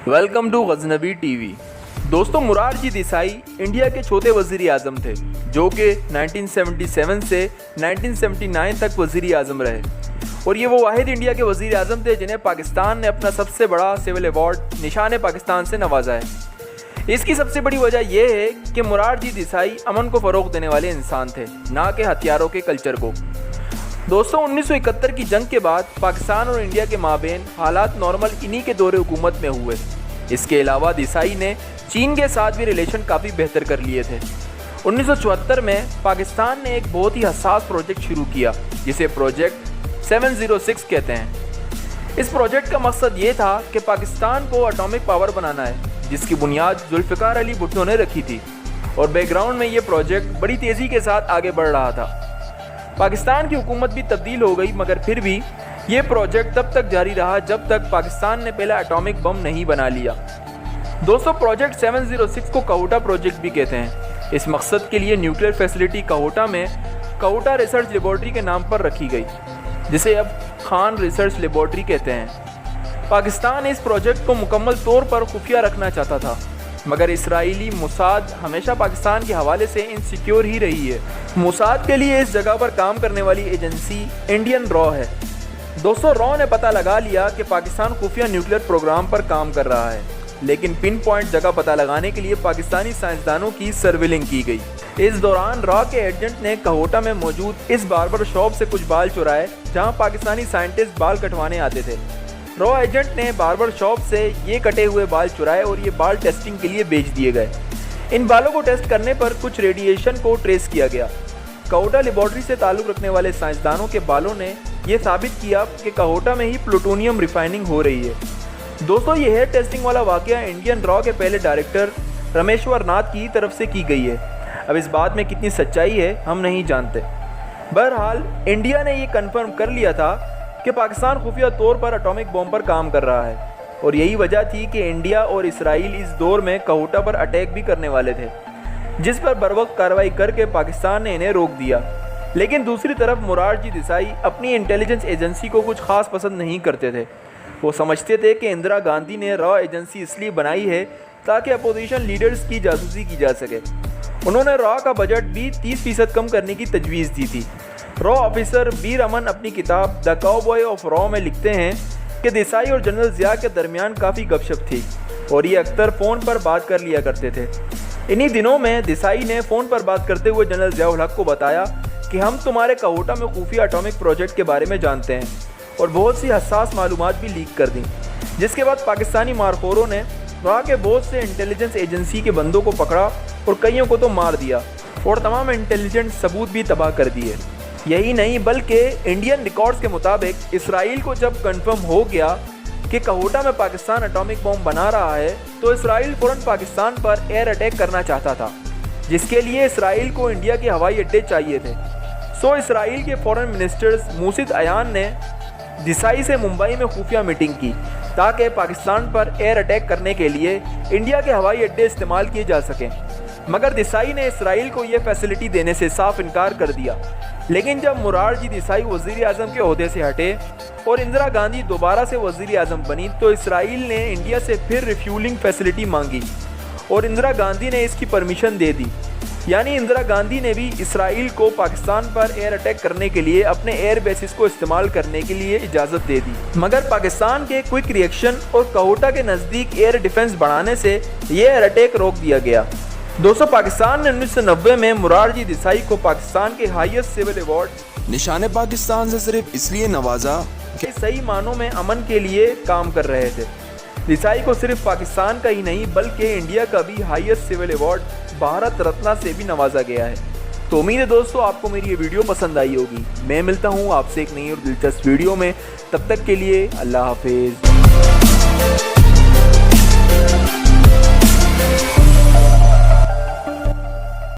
Welcome to Ghaznavi TV. दोस्तों, Morarji Desai India के चौथे वज़ीर आज़म थे जो कि 1977 से 1979 तक वज़ीर आज़म रहे और ये वो वाहिद इंडिया के वज़ीर आज़म थे जिन्हें पाकिस्तान ने अपना सबसे बड़ा सिविल अवार्ड निशान पाकिस्तान से नवाजा है। इसकी सबसे बड़ी वजह यह है कि मोरारजी देसाई अमन को फ़रोग़ देने वाले इंसान थे, ना कि हथियारों के कल्चर को। दोस्तों, 1971 की जंग के बाद पाकिस्तान और इंडिया के माबेन हालात नॉर्मल इन्हीं के दौरे हुकूमत में हुए। इसके अलावा देसाई ने चीन के साथ भी रिलेशन काफ़ी बेहतर कर लिए थे। 1974 में पाकिस्तान ने एक बहुत ही हसास प्रोजेक्ट शुरू किया जिसे प्रोजेक्ट 706 कहते हैं। इस प्रोजेक्ट का मकसद ये था कि पाकिस्तान को एटॉमिक पावर बनाना है, जिसकी बुनियाद जुल्फ़िकार अली भुट्टो ने रखी थी और बैकग्राउंड में ये प्रोजेक्ट बड़ी तेज़ी के साथ आगे बढ़ रहा था। पाकिस्तान की हुकूमत भी तब्दील हो गई, मगर फिर भी ये प्रोजेक्ट तब तक जारी रहा जब तक पाकिस्तान ने पहला एटॉमिक बम नहीं बना लिया। दोस्तों, प्रोजेक्ट 706 को काहोटा प्रोजेक्ट भी कहते हैं। इस मकसद के लिए न्यूक्लियर फैसिलिटी काहोटा में काहोटा रिसर्च लेबॉर्ट्री के नाम पर रखी गई, जिसे अब खान रिसर्च लेबॉर्ट्री कहते हैं। पाकिस्तान इस प्रोजेक्ट को मुकम्मल तौर पर खुफिया रखना चाहता था, मगर इसराइली मोसाद हमेशा पाकिस्तान के हवाले से इनसिक्योर ही रही है। मोसाद के लिए इस जगह पर काम करने वाली एजेंसी इंडियन रॉ है। दोस्तों, रॉ ने पता लगा लिया कि पाकिस्तान खुफिया न्यूक्लियर प्रोग्राम पर काम कर रहा है, लेकिन पिन पॉइंट जगह पता लगाने के लिए पाकिस्तानी साइंसदानों की सर्विलिंग की गई। इस दौरान रॉ के एजेंट ने काहोटा में मौजूद इस बार्बर शॉप से कुछ बाल चुराए जहां पाकिस्तानी साइंटिस्ट बाल कटवाने आते थे। रॉ एजेंट ने बार्बर शॉप से ये कटे हुए बाल चुराए और ये बाल टेस्टिंग के लिए बेच दिए गए। इन बालों को टेस्ट करने पर कुछ रेडिएशन को ट्रेस किया गया। काहोटा लेबॉर्ट्री से ताल्लुक़ रखने वाले साइंसदानों के बालों ने यह साबित किया कि काहोटा में ही प्लूटोनियम रिफाइनिंग हो रही है। दोस्तों, ये हेयर टेस्टिंग वाला वाक़या इंडियन रॉ के पहले डायरेक्टर रमेश्वर नाथ की तरफ से की गई है। अब इस बात में कितनी सच्चाई है हम नहीं जानते। बहरहाल इंडिया ने ये कन्फर्म कर लिया था कि पाकिस्तान खुफिया तौर पर एटॉमिक बम पर काम कर रहा है और यही वजह थी कि इंडिया और इसराइल इस दौर में काहोटा पर अटैक भी करने वाले थे, जिस पर बरवक्त कार्रवाई करके पाकिस्तान ने इन्हें रोक दिया। लेकिन दूसरी तरफ मोरारजी देसाई अपनी इंटेलिजेंस एजेंसी को कुछ खास पसंद नहीं करते थे। वो समझते थे कि इंदिरा गांधी ने रॉ एजेंसी इसलिए बनाई है ताकि अपोजिशन लीडर्स की जासूसी की जा सके। उन्होंने रॉ का बजट भी 30% कम करने की तजवीज़ दी थी। रॉ ऑफिसर बी रमन अपनी किताब द काउबॉय ऑफ रॉ में लिखते हैं कि देसाई और जनरल ज़िया के दरमियान काफ़ी गपशप थी और ये अक्सर फ़ोन पर बात कर लिया करते थे। इन्हीं दिनों में देसाई ने फ़ोन पर बात करते हुए जनरल ज़ियाउल हक को बताया कि हम तुम्हारे काहोटा में खुफिया एटॉमिक प्रोजेक्ट के बारे में जानते हैं और बहुत सी हसास मालूमात भी लीक कर दी, जिसके बाद पाकिस्तानी मारखोरों ने रॉ के बहुत से इंटेलिजेंस एजेंसी के बंदों को पकड़ा और कईयों को तो मार दिया और तमाम इंटेलिजेंस सबूत भी तबाह कर दिए। यही नहीं बल्कि इंडियन रिकॉर्ड्स के मुताबिक इसराइल को जब कंफर्म हो गया कि काहोटा में पाकिस्तान एटॉमिक बम बना रहा है तो इसराइल फ़ौरन पाकिस्तान पर एयर अटैक करना चाहता था, जिसके लिए इसराइल को इंडिया के हवाई अड्डे चाहिए थे। सो इसराइल के फॉरेन मिनिस्टर्स मूसिद अयान ने देसाई से मुंबई में खुफिया मीटिंग की ताकि पाकिस्तान पर एयर अटैक करने के लिए इंडिया के हवाई अड्डे इस्तेमाल किए जा सकें, मगर देसाई ने इसराइल को यह फैसिलिटी देने से साफ इनकार कर दिया। लेकिन जब मोरारजी देसाई वज़ीर आज़म के ओहदे से हटे और इंदिरा गांधी दोबारा से वज़ीर आज़म बनी तो इसराइल ने इंडिया से फिर रिफ्यूलिंग फैसिलिटी मांगी और इंदिरा गांधी ने इसकी परमिशन दे दी। यानी इंदिरा गांधी ने भी इसराइल को पाकिस्तान पर एयर अटैक करने के लिए अपने एयर बेसिस को इस्तेमाल करने के लिए इजाज़त दे दी, मगर पाकिस्तान के क्विक रिएक्शन और काहोटा के नज़दीक एयर डिफेंस बढ़ाने से ये एयर अटैक रोक दिया गया। दोस्तों, पाकिस्तान ने 1990 में मोरारजी देसाई को पाकिस्तान के हाईएस्ट सिविल अवार्ड निशान पाकिस्तान से सिर्फ इसलिए नवाजा कि सही मानों में अमन के लिए काम कर रहे थे। देसाई को सिर्फ पाकिस्तान का ही नहीं बल्कि इंडिया का भी highest civil award Bharat Ratna से भी नवाजा गया है। तो उम्मीद है दोस्तों आपको मेरी ये वीडियो पसंद आई होगी। मैं मिलता हूँ आपसे एक नई और दिलचस्प वीडियो में, तब तक के लिए अल्लाह हाफिज़।